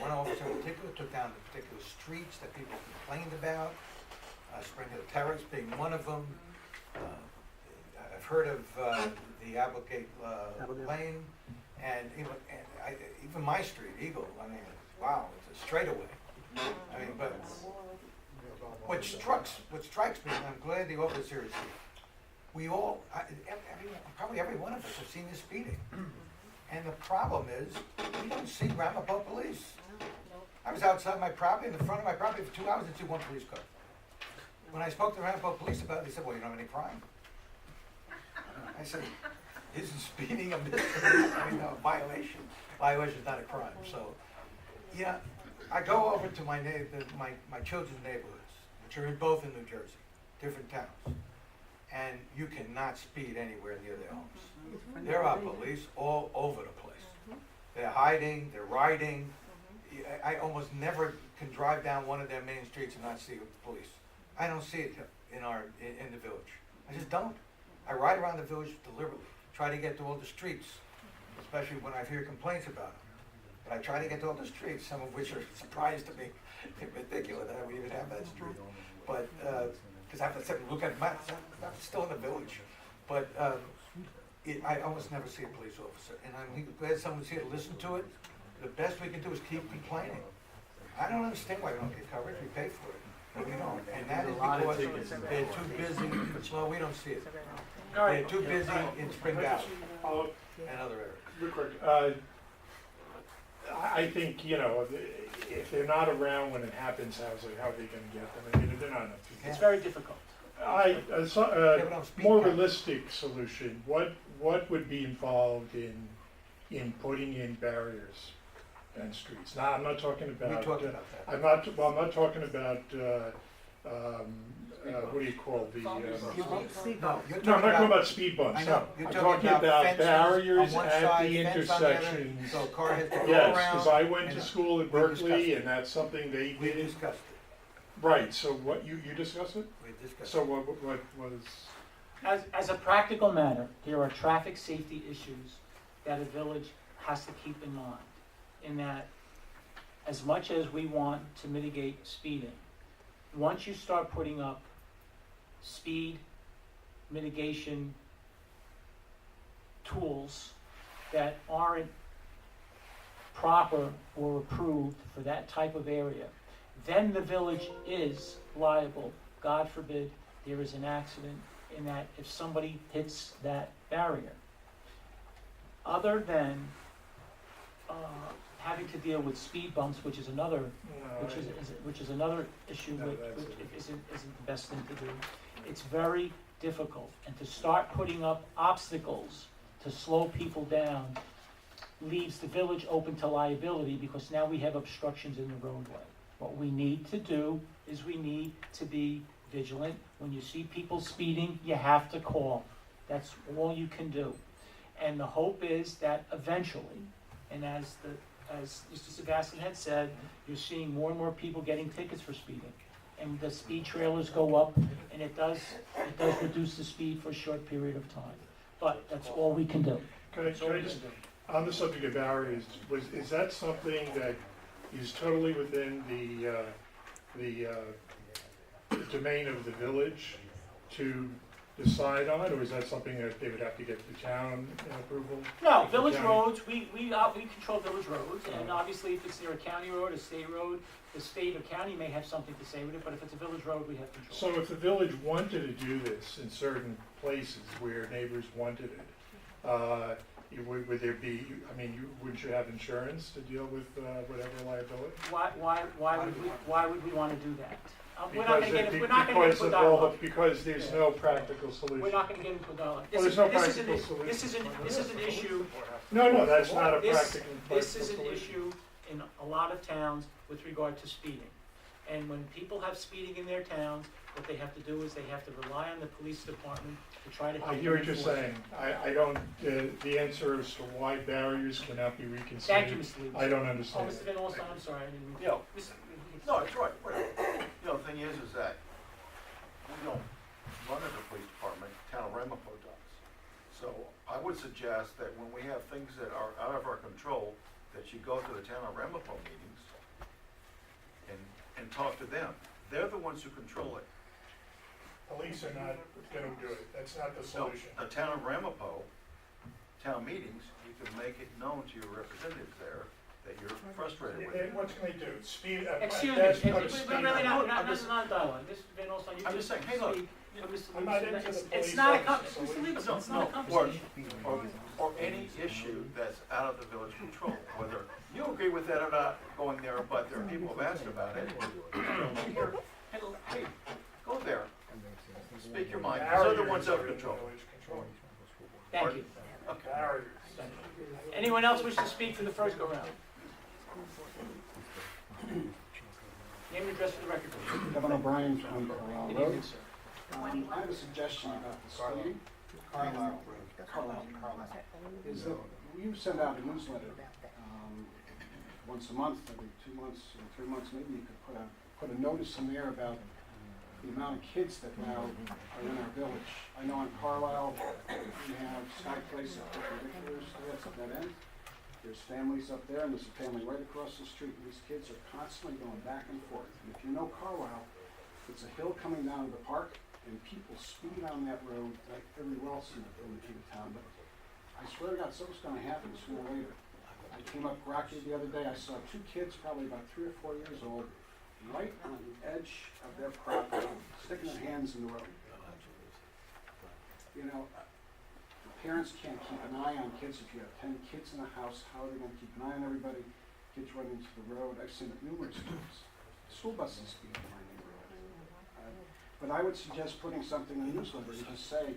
one officer in particular took down the particular streets that people complained about, Spring Hill Terrace being one of them. I've heard of the Applegate Lane, and even my street, Eagle. I mean, wow, it's a straightaway. I mean, but what strikes me, and I'm glad the officer is here. We all, probably every one of us have seen this speeding. And the problem is, we don't see Ramapo police. I was outside my property, in the front of my property for 2 hours and see one police car. When I spoke to Ramapo police about it, they said, well, you don't have any crime. I said, isn't speeding a misdemeanor? I mean, a violation. Violation is not a crime. So, yeah, I go over to my children's neighborhoods, which are both in New Jersey, different towns. And you cannot speed anywhere near their homes. There are police all over the place. They're hiding, they're riding. I almost never can drive down one of their main streets and not see police. I don't see it in the village. I just don't. I ride around the village deliberately, try to get to all the streets, especially when I hear complaints about them. But I try to get to all the streets, some of which are a surprise to me. It's ridiculous that we even have that street. But because I have to sit and look at maps, I'm still in the village. But I almost never see a police officer, and I'm glad someone's here to listen to it. The best we can do is keep complaining. I don't understand why we don't get coverage. We pay for it, but we don't. And that is because they're too busy. Well, we don't see it. They're too busy in Spring Valley and other areas. Real quick, I think, if they're not around when it happens, how are they going to get them? I mean, they're not enough people. It's very difficult. More realistic solution. What would be involved in putting in barriers and streets? Now, I'm not talking about. We talked about that. I'm not talking about. What do you call the? No, I'm not talking about speed bumps. I know. No. I'm talking about barriers on one at side, the fence on the other, intersections. so a car has to go Yes, around. because I went to and school at we Berkeley, discussed and that's something they We did. discussed it. Right. So what you discussed it? We discussed So it. what was? As a practical matter, there are traffic safety issues that a village has to keep in mind. In that, as much as we want to mitigate speeding, once you start putting up speed mitigation tools that aren't proper or approved for that type of area, then the village is liable. God forbid there is an accident, in that if somebody hits that barrier. Other than having to deal with speed bumps, which is another another issue, No, which isn't the best thing to do. It's very difficult, and to start putting up obstacles to slow people down leaves the village open to liability, because now we have obstructions in the roadway. What we need to do is we need to be vigilant. When you see people speeding, you have to call. That's all you can do. And the hope is that eventually, and as Mr. Sebastian had said, you're seeing more and more people getting tickets for speeding. And the speed trailers go up, and it does reduce the speed for a short period of time. But that's all we can do. Can I just, on the subject of barriers, is that something that is totally within the domain of the village to decide on, or is that something that they would have to get the town approval? No, village roads, we control village roads, and obviously if it's near a county road, a state road, the state or county may have something to say with it, but if it's a village road, we have control. So if the village wanted to do this in certain places where neighbors wanted it, would there be, wouldn't you have insurance to deal with whatever liability? Why would we want to do that? We're not going to get into a dialogue. Because there's no practical solution. We're not going to get into a dialogue. Well, there's no practical solution. This is an issue. No, that's not a practical solution. This is an issue in a lot of towns with regard to speeding. And when people have speeding in their towns, what they have to do is they have to rely on the police department to try to help them. I hear what you're enforce it. saying. I don't, the answer as to why barriers cannot be reconsidered. Thank you, Mr. Lewis. I don't Oh, understand. Mr. Van Alstyne, I'm sorry, I didn't. Yeah. Mr. No, it's right. The thing is that we don't run as a police department, town of Ramapo does. So I would suggest that when we have things that are out of our control, that you go to the town of Ramapo meetings and talk to them. They're the ones who control it. Police are not gonna do it, that's not the So, solution. the town of Ramapo, town meetings, you can make it known to your representatives there that you're frustrated with And it. what can they do? Speed, Excuse me, that's we're not a speed really limit. not dialogue, this, Van Olson, you I'm just saying, hey, look, speak. Mr. I'm not Lieberman, into the it's police not a officer Mr. Lieberman, solution. it's not a or, conversation. or any issue that's out of the village control, whether you agree with that or not going there, but there are people who've asked about it. Here, hey, go there, speak your mind, those are the ones out of control. Thank you. Okay. Barriers. Anyone else wish to speak for the first go-round? Name and address for the record, please. Kevin O'Brien from Carlisle Good Road. evening, sir. I have a suggestion about the speeding. Carlisle Carlisle. Is that you send out a newsletter once a month, every 2 months, or 3 months, maybe you could put a notice in there about the amount of kids that now are in our village. I know in Carlisle, we have Sky Place at perpendicular, so that's at that end. There's families up there, and there's a family right across the street, and these kids are constantly going back and forth. And if you know Carlisle, it's a hill coming down to the park, and people speed on that road like everywhere else in the town. But I swear to God, something's gonna happen sooner or later. I came up Rocky the other day, I saw 2 kids, probably about 3 or 4 years old, right on the edge of their property, sticking their hands in the road. You know, parents can't keep an eye on kids. If you have 10 kids in a house, how are they gonna keep an eye on everybody? Kids running into the road, I've seen it numerous times. School buses speed in my neighborhood. But I would suggest putting something in the newsletter and just say,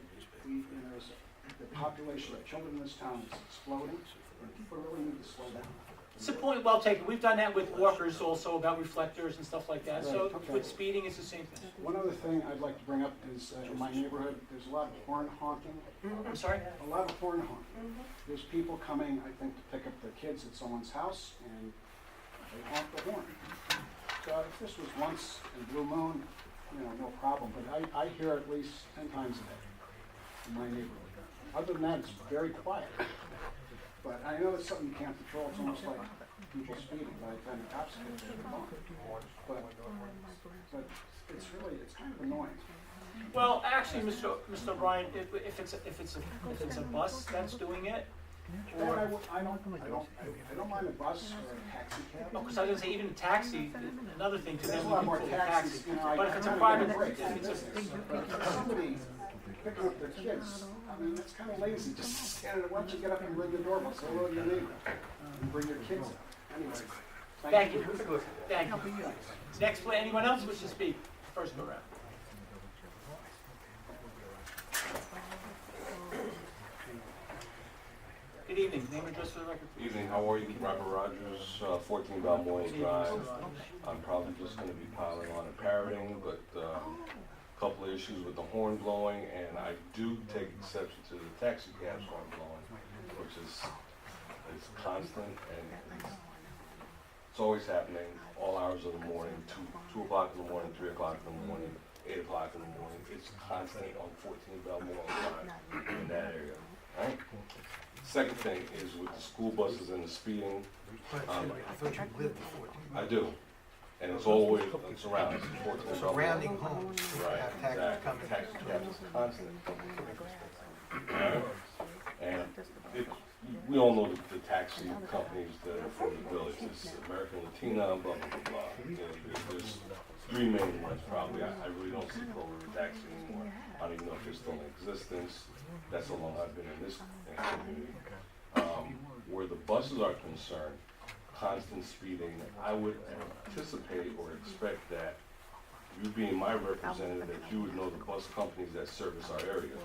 the population of children in this town is exploding, and people really need to slow down. It's a point well taken. We've done that with walkers also, about reflectors and stuff like that. So Right, okay. with speeding, it's the same thing. One other thing I'd like to bring up is in my neighborhood, there's a lot of horn honking. I'm sorry? A lot of horn honking. There's people coming, I think, to pick up their kids at someone's house, and they honk the horn. So if this was once in Blue Moon, no problem, but I hear at least 10 times a day in my neighborhood. Other than that, it's very quiet. But I know it's something you can't control. It's almost like people speeding by the time the cops get there, they're gone. But it's kind of annoying. Well, actually, Mr. O'Brien, if it's a bus that's doing it, Then I don't mind a bus or a taxi cab. because I was gonna say, even a taxi, another thing to There's them, a lot we more can pull a taxis, taxi. I But if it's a kinda private, get a break if from it's business. But if somebody picking up their kids, I mean, it's kind of lazy, just stand there, why don't you get up and ring the doorbell, say hello to your neighbor, and bring your kids out. Anyway, Thank you. Thank you. Next, anyone else wish to speak? First go round. Good evening. Name and address for the record, please. Evening, how are you? Robert Rogers, 14 Balmoral Drive. I'm probably just going to be piling on and parroting, but a couple of issues with the horn blowing, and I do take exception to the taxi cabs horn blowing, which is constant, and it's always happening, all hours of the morning, 2 o'clock in the morning, 3 o'clock in the morning, 8 o'clock in the morning. It's constant on 14 Balmoral Drive in that area, right? Second thing is with the school buses and the speeding. But I thought you lived before. I do, and it's always, it's around, it's 14 Surrounding homes, Right, have taxis exactly. coming. Taxi cabs is constant. Right? And we all know the taxi companies that are from the village, it's American Latina, blah, blah, blah, blah. You know, there's 3 main ones probably. I really don't see Clover Taxi anymore. I don't even know if they're still in existence. That's how long I've been in this community. Where the buses are concerned, constant speeding, I would anticipate or expect that you being my representative, that you would know the bus companies that service our area,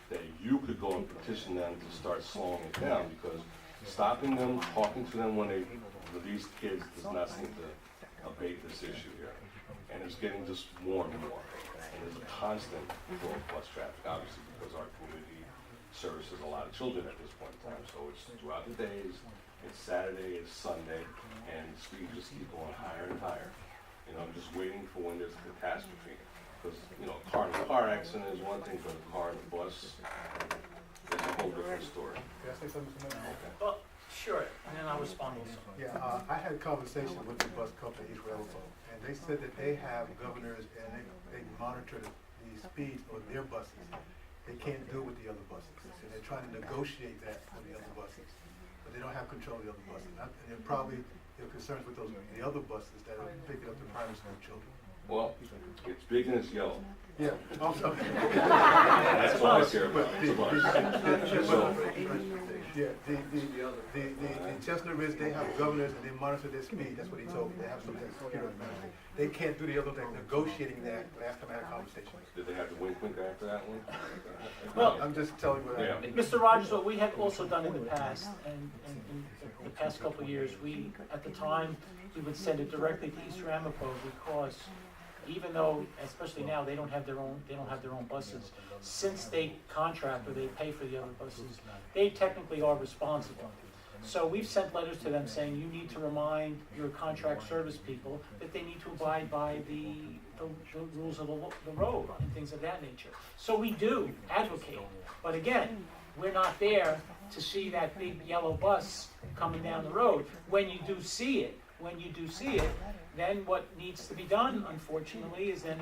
that you could go and petition them to start slowing it down, because stopping them, talking to them when they release kids does not seem to abate this issue here. And it's getting just more and more. And there's a constant flow of bus traffic, obviously, because our community services a lot of children at this point in time. So it's throughout the days, it's Saturday, it's Sunday, and the speeds just keep going higher and higher. I'm just waiting for when there's a catastrophe. Because, a car accident is one thing, but a car and a bus is a whole different story. Well, Sure, and then I'll respond also. Yeah, I had a conversation with the bus company, East Railroad, and they said that they have governors and they monitor the speeds of their buses. They can't do it with the other buses, and they're trying to negotiate that for the other buses, but they don't have control of the other buses. And they're probably, there are concerns with the other buses that are picking up the primary school children. Well, it's big and it's yellow. Yeah, also. That's all I care about. It's a bus. So, Yeah, the Chestnut Ridge, they have governors and they monitor their speed, that's what he told me, they have some security management. They can't do the other thing, negotiating that, last time I had a conversation. did they have to wink wink after that one? Well, I'm just telling you what I. Yeah. Mr. Rogers, what we have also done in the past, and in the past couple of years, we, at the time, we would send it directly to East Ramapo because even though, especially now, they don't have their own buses, since they contract or they pay for the other buses, they technically are responsible. So we've sent letters to them saying you need to remind your contract service people that they need to abide by the rules of the road and things of that nature. So we do advocate, but again, we're not there to see that big yellow bus coming down the road. When you do see it, then what needs to be done, unfortunately, is then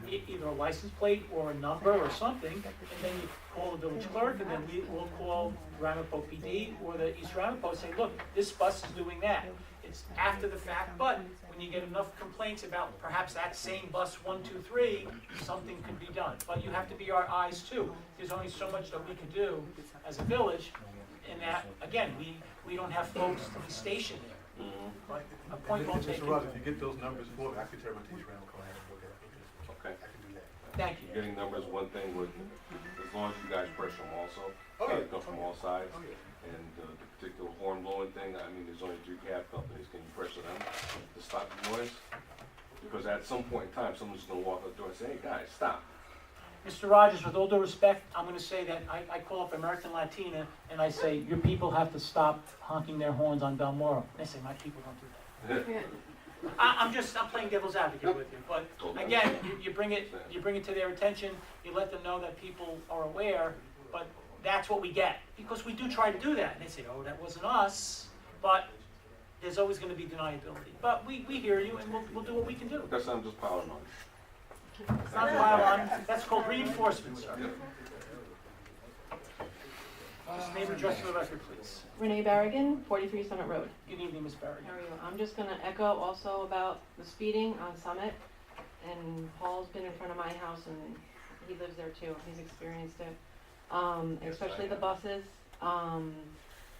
either a license plate or a number or something, and then you call the village clerk, and then we'll call Ramapo PD or the East Ramapo and say, look, this bus is doing that. It's after the fact, but when you get enough complaints about perhaps that same bus 1, 2, 3, something could be done. But you have to be our eyes too. There's only so much that we can do as a village, in that, again, we don't have folks to be stationed there. But a point well taken. Mr. Rogers, if you get those numbers for me, I can tell them to East Ramapo and look at it. Okay. I can do that. Thank you. Getting numbers, one thing with, as long as you guys pressure them also. Oh, yeah. Come from all sides. Oh, yeah. And the particular horn blowing thing, I mean, there's only 3 cab companies. Can you pressure them to stop the noise? Because at some point in time, someone's gonna walk out the door and say, hey, guys, stop. Mr. Rogers, with all due respect, I'm going to say that I call up American Latina and I say, your people have to stop honking their horns on Balmoral. They say, my people don't do that. I'm playing devil's advocate with you, but again, you bring it to their attention, you let them know that people are aware, but that's what we get. Because we do try to do that, and they say, oh, that wasn't us, but there's always going to be deniability. But we hear you, and we'll do what we can do. That's I'm just piling on. It's not pile on, that's called reinforcement, sir. Just name and address for the record, please. Renee Barrigan, 43 Summit Road. Good evening, Ms. Barry. How are you? I'm just going to echo also about the speeding on Summit. And Paul's been in front of my house and he lives there too. He's experienced it. Especially the buses.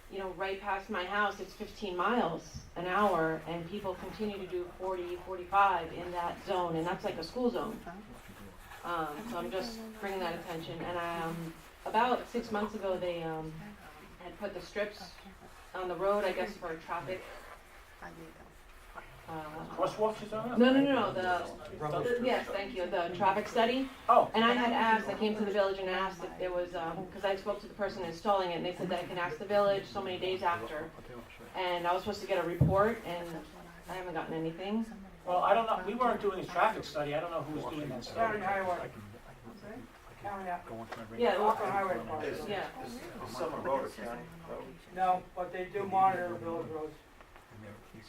You know, right past my house, it's 15 miles an hour and people continue to do 40, 45 in that zone. And that's like a school zone. So I'm just bringing that attention. And about 6 months ago, they had put the strips on the road, I guess, for traffic. Crosswalks you're talking about? No. Yes, thank you. The traffic study. Oh. And I had asked, I came to the village and asked if there was, because I spoke to the person installing it, and they said that I can ask the village so many days after. And I was supposed to get a report, and I haven't gotten anything. Well, I don't know, we weren't doing a traffic study, I don't know who was doing that study. Yeah, Walker Highway Department. yeah. Is Summer Road a county road? No, but they do monitor village roads.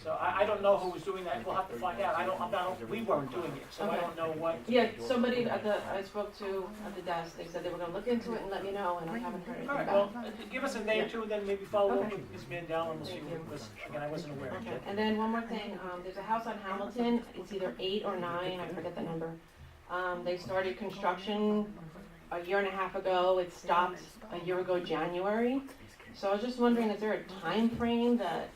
So I don't know who was doing that, we'll have to find out, we weren't doing it, so I don't know what. Yeah, somebody I spoke to at the desk, they said they were gonna look into it and let me know, and I haven't heard anything All right, back. well, give us a day or two, and then maybe follow up Okay. with Ms. Mandel, and we'll see what was, again, I wasn't aware of Okay, it. and then one more thing, there's a house on Hamilton, it's either 8 or 9, I forget the number. They started construction a year and a half ago, it stopped a year ago, January. So I was just wondering, is there a time frame that,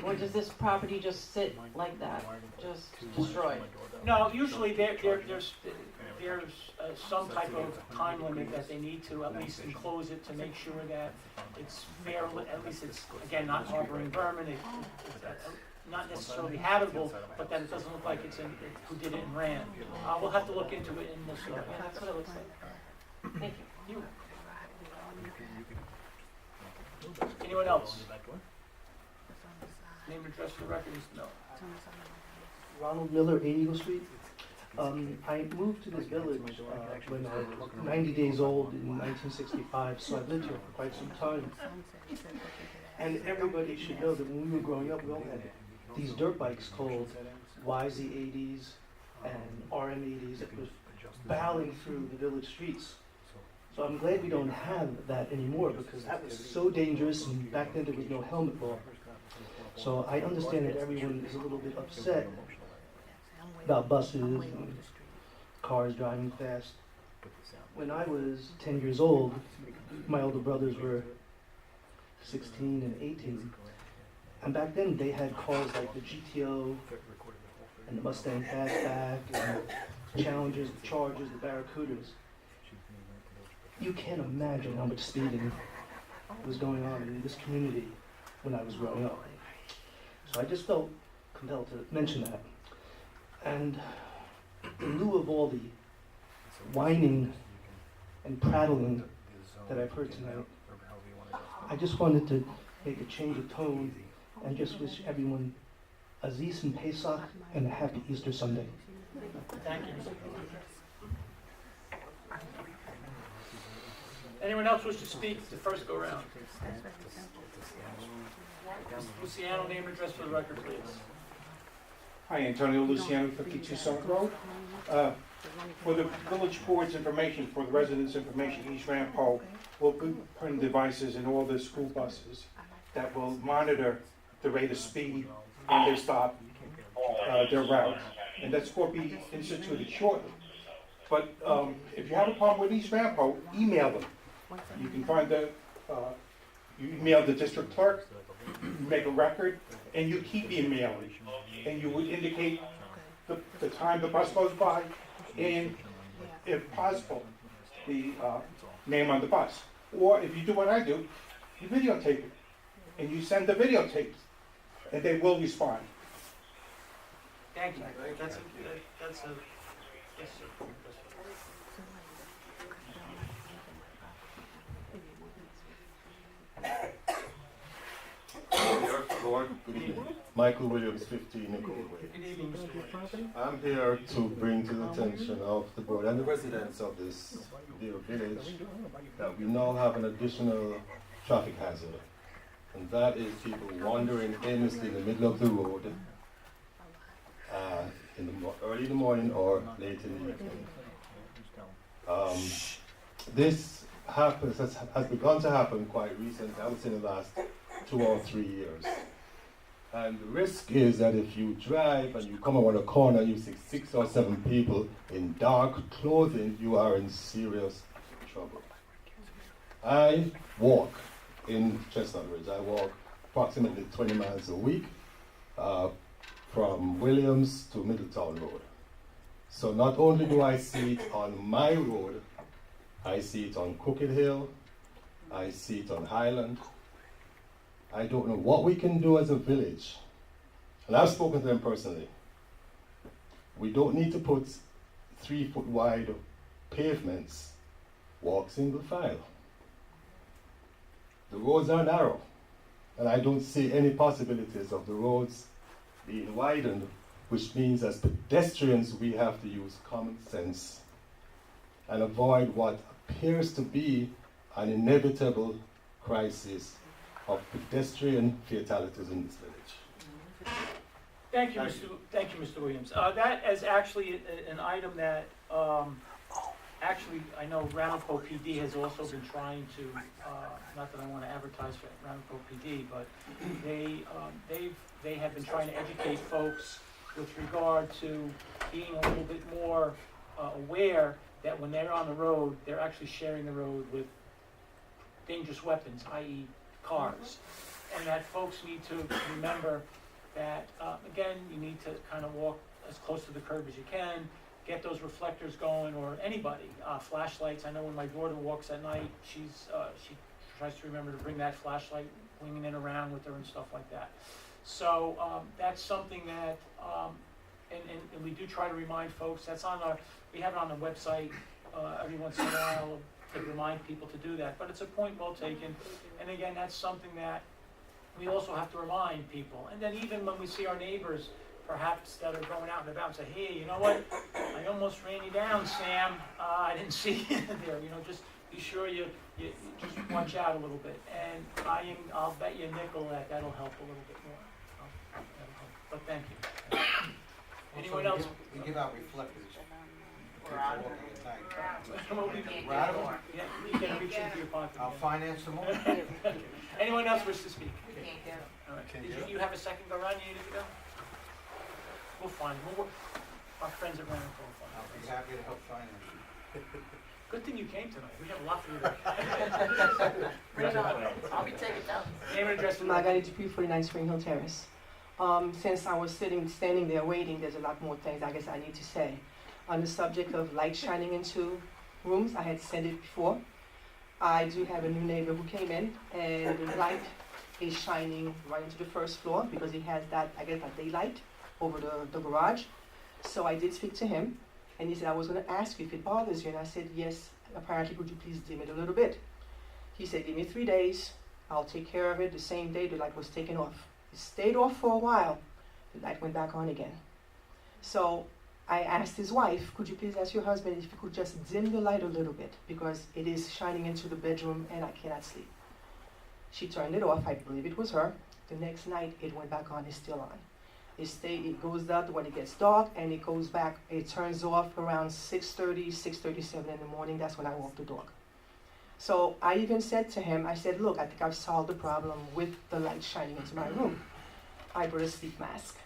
or does this property just sit like that, just destroyed? No, usually there's some type of time limit that they need to at least enclose it to make sure that it's fair, at least it's, again, not harboring vermin, it's not necessarily habitable, but that it doesn't look like it's who did it and ran. We'll have to look into it and we'll see. Yeah, that's what it looks like. Thank you. Anyone else? Name and address for the record is no. Ronald Miller, 8 Eagle Street. I moved to this village when I was 90 days old in 1965, so I've lived here for quite some time. And everybody should know that when we were growing up, we all had these dirt bikes called YZ80s and RM80s that was barreling through the village streets. So I'm glad we don't have that anymore because that was so dangerous, and back then there was no helmet law. So I understand that everyone is a little bit upset about buses and cars driving fast. When I was 10 years old, my older brothers were 16 and 18. And back then they had cars like the GTO and the Mustang Fastback and the Challengers, the Chargers, the Barracudas. You can't imagine how much speeding was going on in this community when I was growing up. So I just felt compelled to mention that. And in lieu of all the whining and prattling that I've heard tonight, I just wanted to make a change of tone and just wish everyone a Zis Pesach and a happy Easter Sunday. Thank you. Anyone else wish to speak the first go round? Luciano, name and address for the record, please. Hi, Antonio Luciano, 52 Summit Road. For the village board's information, for the residents' information, East Rampo will be putting devices in all the school buses that will monitor the rate of speed when they stop their route. And that's going to be instituted shortly. But if you have a problem with East Rampo, email them. You can find you email the district clerk, you make a record, and you keep emailing. And you would indicate the time the bus goes by, and if possible, the name on the bus. Or if you do what I do, you videotape it, and you send the videotapes, and they will respond. Thank you. That's a yes, sir. Lord, good evening. Michael Williams, 15 Nicole Way. Good evening, Mr. Williams. I'm here to bring to the attention of the board and the residents of this dear village that we now have an additional traffic hazard. And that is people wandering aimlessly in the middle of the road early in the morning or late in the evening. This has begun to happen quite recently, I would say in the last 2 or 3 years. And the risk is that if you drive and you come around a corner and you see 6 or 7 people in dark clothing, you are in serious trouble. I walk in Chestnut Ridge. I walk approximately 20 miles a week from Williams to Middletown Road. So not only do I see it on my road, I see it on Crooked Hill, I see it on Highland. I don't know what we can do as a village. And I've spoken to them personally. We don't need to put 3-foot wide pavements, walk single file. The roads are narrow, and I don't see any possibilities of the roads being widened, which means as pedestrians we have to use common sense and avoid what appears to be an inevitable crisis of pedestrian fatalities in this village. Thank you, Mr. Williams. That is actually an item that, actually, I know Ramapo PD has also been trying to, not that I want to advertise for Ramapo PD, but they have been trying to educate folks with regard to being a little bit more aware that when they're on the road, they're actually sharing the road with dangerous weapons, i.e. cars. And that folks need to remember that, again, you need to kind of walk as close to the curb as you can, get those reflectors going, or anybody, flashlights. I know when my daughter walks at night, she tries to remember to bring that flashlight winging it around with her and stuff like that. So that's something that, and we do try to remind folks, we have it on the website every once in a while to remind people to do that, but it's a point well taken. And again, that's something that we also have to remind people. And then even when we see our neighbors perhaps that are going out and about and say, hey, you know what? I almost ran you down, Sam. I didn't see you there. You know, just be sure you just watch out a little bit. And I'll bet you a nickel that that'll help a little bit more. That'll help. But thank you. Anyone else? We give out reflectors. We're out of Walking at night. Well, we- Can't We're get out of more. Yeah, you can reach into your pocket. I'll again. finance them all. Anyone else wish to speak? We can't get them. All right. Can Did you? you have a second go around you needed to go? We'll find, our friends at Ramapo will find. I'll be happy to help finance you. Good thing you came tonight. We have a lot for you to. Bring it on. I'll be taking notes. Name and address for the Margarita Dupuy, 49 Spring Hill Terrace. Since I was standing there waiting, there's a lot more things I guess I need to say. On the subject of light shining into rooms, I had said it before. I do have a new neighbor who came in, and the light is shining right into the first floor because he has that, I guess, that daylight over the garage. So I did speak to him, and he said, I was going to ask you if it bothers you, and I said, yes, apparently, could you please dim it a little bit? He said, give me 3 days, I'll take care of it. The same day the light was taken off. It stayed off for a while, the light went back on again. So I asked his wife, could you please ask your husband if you could just dim the light a little bit because it is shining into the bedroom and I cannot sleep. She turned it off, I believe it was her. The next night it went back on, it's still on. It goes out when it gets dark and it goes back, it turns off around 6:30, 6:37 in the morning, that's when I walk the dog. So I even said to him, I said, look, I think I've solved the problem with the light shining into my room. I brought a sleep mask.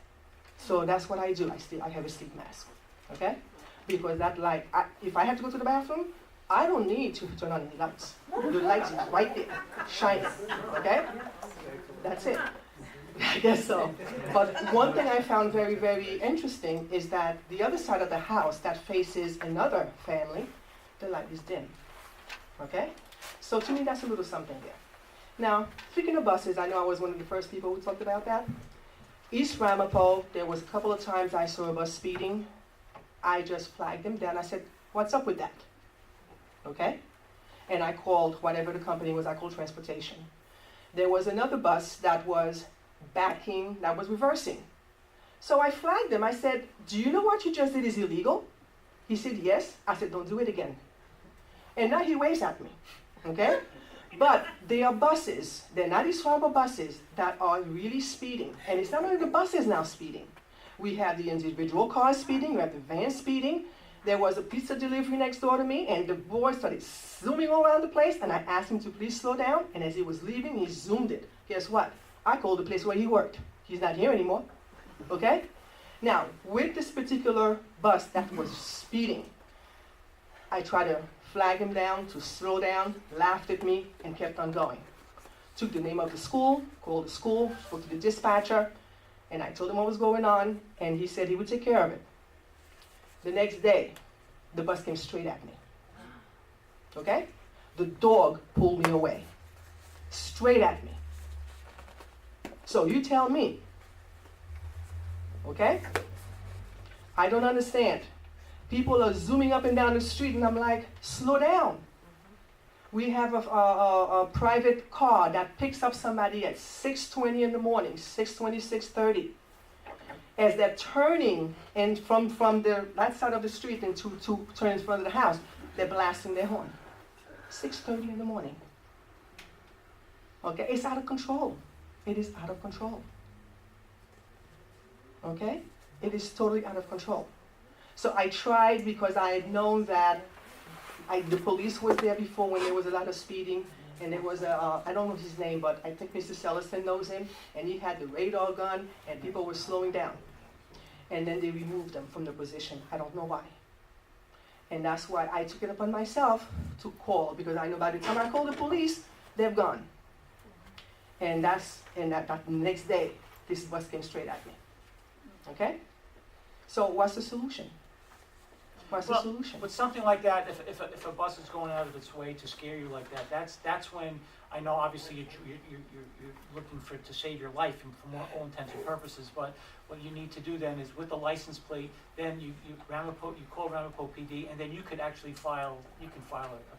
So that's what I do, I have a sleep mask, okay? Because that light, if I have to go to the bathroom, I don't need to turn on any lights. The light is right there, shining, okay? That's it. I guess so. But one thing I found very, very interesting is that the other side of the house that faces another family, the light is dim, okay? So to me, that's a little something there. Now, speaking of buses, I know I was one of the first people who talked about that. East Ramapo, there was a couple of times I saw a bus speeding. I just flagged them down. I said, what's up with that? Okay? And I called whatever the company was, I called transportation. There was another bus that was backing, that was reversing. So I flagged them. I said, do you know what you just did is illegal? He said, yes. I said, don't do it again. And now he waves at me, okay? But they are buses, they're not these horrible buses that are really speeding. And it's not only the buses now speeding. We have the individual cars speeding, we have the vans speeding. There was a pizza delivery next door to me, and the boy started zooming all around the place, and I asked him to please slow down, and as he was leaving, he zoomed it. Guess what? I called the place where he worked. He's not here anymore, okay? Now, with this particular bus that was speeding, I tried to flag him down to slow down, laughed at me, and kept on going. Took the name of the school, called the school, spoke to the dispatcher, and I told him what was going on, and he said he would take care of it. The next day, the bus came straight at me. Okay? The dog pulled me away. Straight at me. So you tell me. Okay? I don't understand. People are zooming up and down the street, and I'm like, slow down. We have a private car that picks up somebody at 6:20 in the morning, 6:20, 6:30. As they're turning and from that side of the street and to turn in front of the house, they're blasting their horn. 6:30 in the morning. Okay, it's out of control. It is out of control. Okay? It is totally out of control. So I tried because I had known that the police was there before when there was a lot of speeding, and there was I don't know his name, but I think Mr. Sellison knows him, and he had the radar gun, and people were slowing down. And then they removed them from the position. I don't know why. And that's why I took it upon myself to call, because I know by the time I call the police, they're gone. And that next day, this bus came straight at me. Okay? So what's the solution? What's the solution? With something like that, if a bus is going out of its way to scare you like that, that's when I know obviously you're looking to save your life and for all intents and purposes. But what you need to do then is with the license plate, then you call Ramapo PD, and then you could actually file a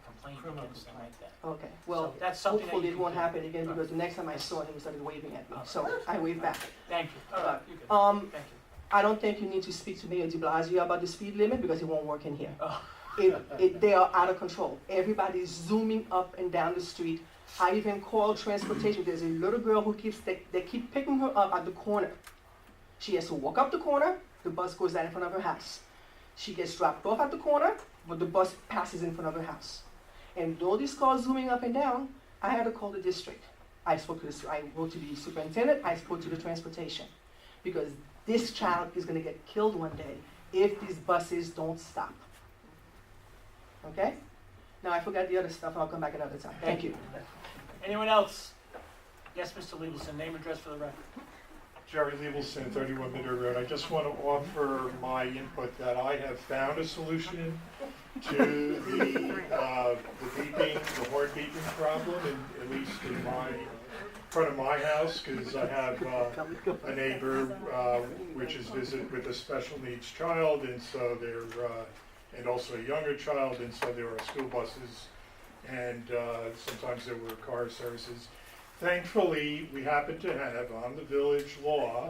complaint against them like that. Okay. Well, so that's something hopefully that it won't happen again, because the next time I saw him, he started waving at me. So I waved back. Thank you. All right, you good. Thank you. I don't think you need to speak to Mayor de Blasio about the speed limit because it won't work in here. Oh. They are out of control. Everybody's zooming up and down the street. I even called transportation. There's a little girl who they keep picking her up at the corner. She has to walk up the corner, the bus goes down in front of her house. She gets dropped off at the corner, but the bus passes in front of her house. And with all these cars zooming up and down, I had to call the district. I wrote to the superintendent, I spoke to the transportation. Because this child is gonna get killed one day if these buses don't stop. Okay? Now I forgot the other stuff, I'll come back another time. Thank you. Anyone else? Yes, Mr. Lievelson, name and address for the record. Jerry Lievelson, 31 Middle Road. I just want to offer my input that I have found a solution to the beeping, the horn beeping problem, at least in front of my house, because I have a neighbor which is visit with a special needs child, and so and also a younger child, and so there are school buses, and sometimes there were car services. Thankfully, we happen to have on the village law,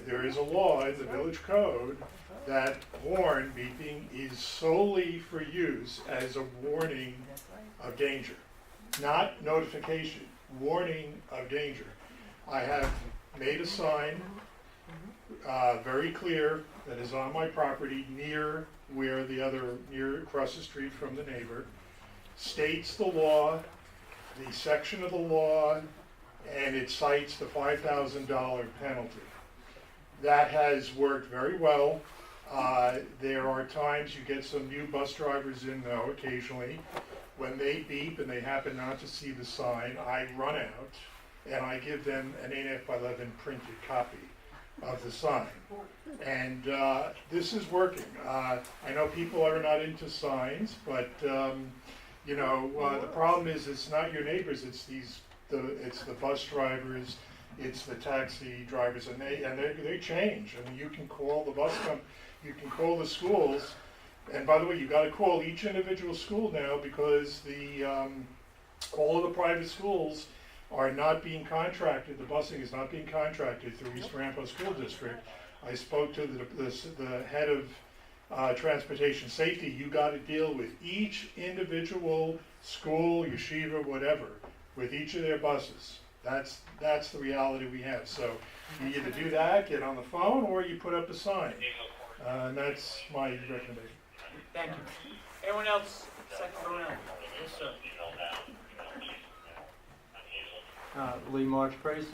there is a law in the village code that horn beeping is solely for use as a warning of danger, not notification, warning of danger. I have made a sign very clear that is on my property near across the street from the neighbor, states the law, the section of the law, and it cites the $5,000 penalty. That has worked very well. There are times you get some new bus drivers in though, occasionally. When they beep and they happen not to see the sign, I run out and I give them an 8.5 by 11 printed copy of the sign. And this is working. I know people are not into signs, but the problem is it's not your neighbors, it's the bus drivers, it's the taxi drivers, and they change. I mean, you can call the you can call the schools, and by the way, you got to call each individual school now because all of the private schools are not being contracted. The busing is not being contracted through East Rampo School District. I spoke to the head of transportation safety. You got to deal with each individual school, yeshiva, whatever, with each of their buses. That's the reality we have. So you either do that, get on the phone, or you put up a sign. And that's my recommendation. Thank you. Anyone else? Second round. Yes, sir. Lee March, Praise.